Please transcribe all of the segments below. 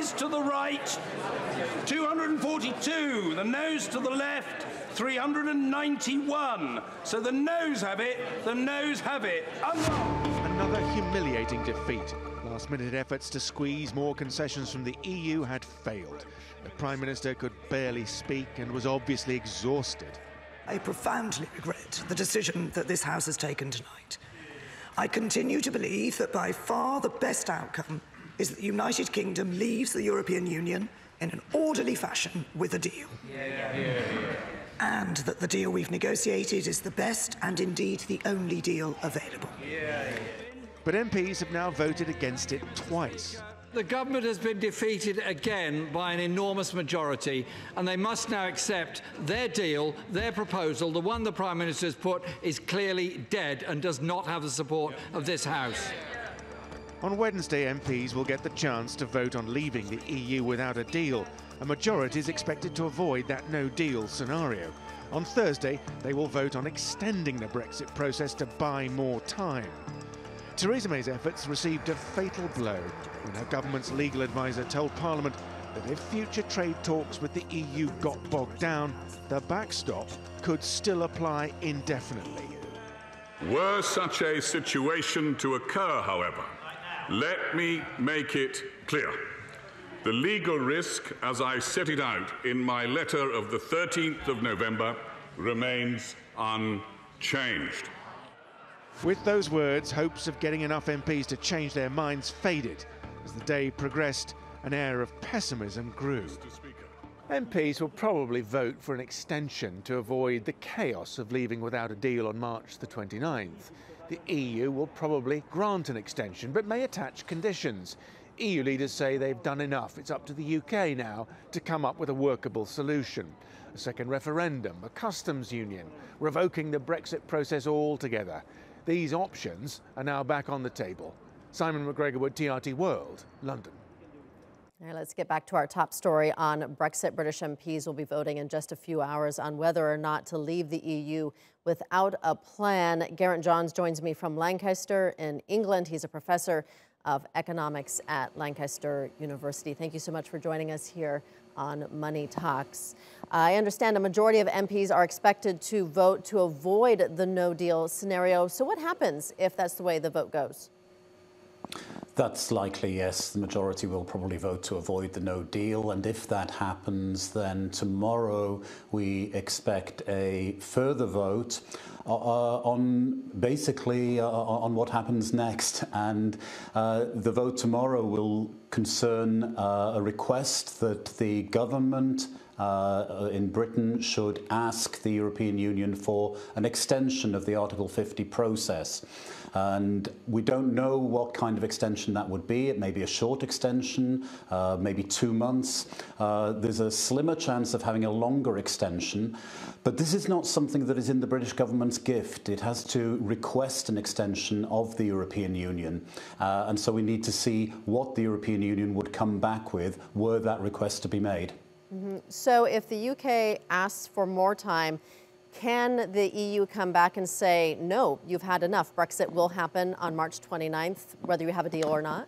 yeses to the right, 242. The noes to the left, 391. So the noes have it. The noes have it. Another humiliating defeat. Last-minute efforts to squeeze more concessions from the EU had failed. The Prime Minister could barely speak and was obviously exhausted. I profoundly regret the decision that this House has taken tonight. I continue to believe that by far the best outcome is that the United Kingdom leaves the European Union in an orderly fashion with a deal. And that the deal we've negotiated is the best and indeed the only deal available. But MPs have now voted against it twice. The government has been defeated again by an enormous majority, and they must now accept their deal, their proposal, the one the Prime Minister has put, is clearly dead and does not have the support of this House. On Wednesday, MPs will get the chance to vote on leaving the EU without a deal. A majority is expected to avoid that no-deal scenario. On Thursday, they will vote on extending the Brexit process to buy more time. Theresa May's efforts received a fatal blow when her government's legal advisor told Parliament that if future trade talks with the EU got bogged down, the backstop could still apply indefinitely. Were such a situation to occur, however, let me make it clear. The legal risk, as I set it out in my letter of the 13th of November, remains unchanged. With those words, hopes of getting enough MPs to change their minds faded. As the day progressed, an air of pessimism grew. MPs will probably vote for an extension to avoid the chaos of leaving without a deal on March the 29th. The EU will probably grant an extension, but may attach conditions. EU leaders say they've done enough. It's up to the UK now to come up with a workable solution. A second referendum, a customs union, revoking the Brexit process altogether. These options are now back on the table. Simon McGregor-Wood, TRT World, London. All right, let's get back to our top story on Brexit. British MPs will be voting in just a few hours on whether or not to leave the EU without a plan. Geraint Johnes joins me from Lancaster in England. He's a professor of economics at Lancaster University. Thank you so much for joining us here on Money Talks. I understand a majority of MPs are expected to vote to avoid the no-deal scenario. So what happens if that's the way the vote goes? That's likely, yes. The majority will probably vote to avoid the no deal. And if that happens, then tomorrow we expect a further vote on basically on what happens next. And the vote tomorrow will concern a request that the government in Britain should ask the European Union for an extension of the Article 50 process. And we don't know what kind of extension that would be. It may be a short extension, maybe 2 months. There's a slimmer chance of having a longer extension. But this is not something that is in the British government's gift. It has to request an extension of the European Union. And so we need to see what the European Union would come back with were that request to be made. So if the UK asks for more time, can the EU come back and say, no, you've had enough, Brexit will happen on March 29th, whether you have a deal or not?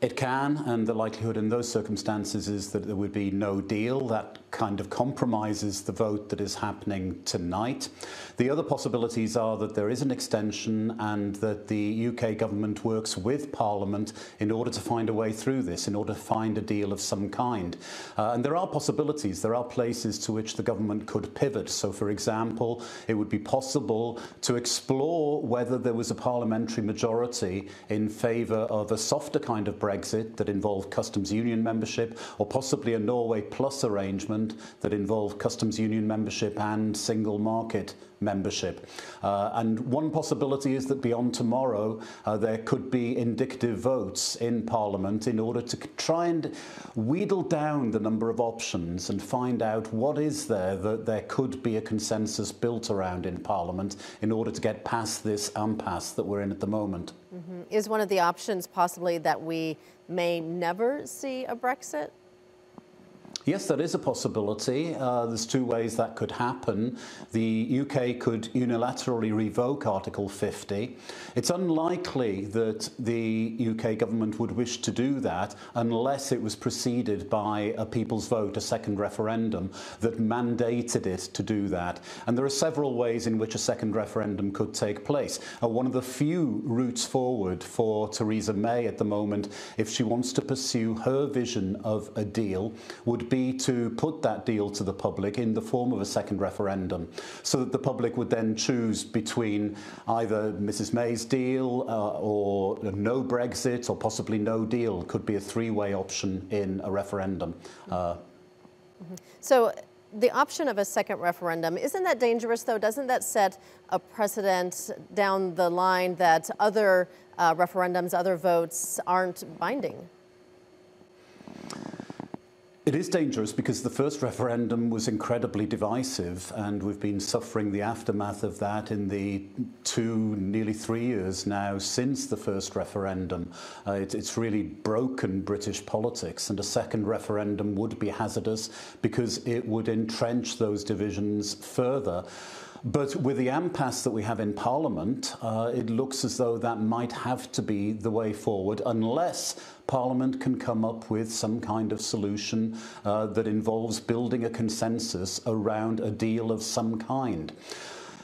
It can, and the likelihood in those circumstances is that there would be no deal. That kind of compromises the vote that is happening tonight. The other possibilities are that there is an extension and that the UK government works with Parliament in order to find a way through this, in order to find a deal of some kind. And there are possibilities. There are places to which the government could pivot. So, for example, it would be possible to explore whether there was a parliamentary majority in favour of a softer kind of Brexit that involved customs union membership, or possibly a Norway Plus arrangement that involved customs union membership and single market membership. And one possibility is that beyond tomorrow there could be indicative votes in Parliament in order to try and wheedle down the number of options and find out what is there that there could be a consensus built around in Parliament in order to get past this impasse that we're in at the moment. Is one of the options possibly that we may never see a Brexit? Yes, that is a possibility. There's two ways that could happen. The UK could unilaterally revoke Article 50. It's unlikely that the UK government would wish to do that unless it was preceded by a people's vote, a second referendum, that mandated it to do that. And there are several ways in which a second referendum could take place. One of the few routes forward for Theresa May at the moment, if she wants to pursue her vision of a deal, would be to put that deal to the public in the form of a second referendum, so that the public would then choose between either Mrs May's deal or no Brexit, or possibly no deal. It could be a three-way option in a referendum. So the option of a second referendum, isn't that dangerous, though? Doesn't that set a precedent down the line that other referendums, other votes aren't binding? It is dangerous because the first referendum was incredibly divisive, and we've been suffering the aftermath of that in the nearly 3 years now since the first referendum. It's really broken British politics, and a second referendum would be hazardous because it would entrench those divisions further. But with the impasse that we have in Parliament, it looks as though that might have to be the way forward, unless Parliament can come up with some kind of solution that involves building a consensus around a deal of some kind.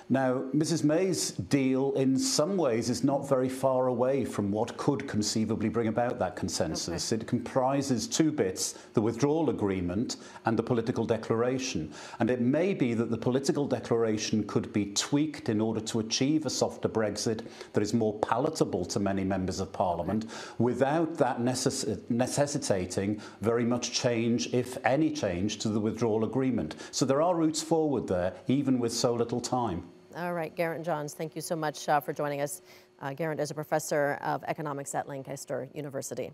Now, Mrs May's deal in some ways is not very far away from what could conceivably bring about that consensus. Okay. It comprises two bits, the withdrawal agreement and the political declaration. And it may be that the political declaration could be tweaked in order to achieve a softer Brexit that is more palatable to many members of Parliament, without that necessitating very much change, if any change, to the withdrawal agreement. So there are routes forward there, even with so little time. All right, Geraint Johnes, thank you so much for joining us. Geraint is a professor of economics at Lancaster University.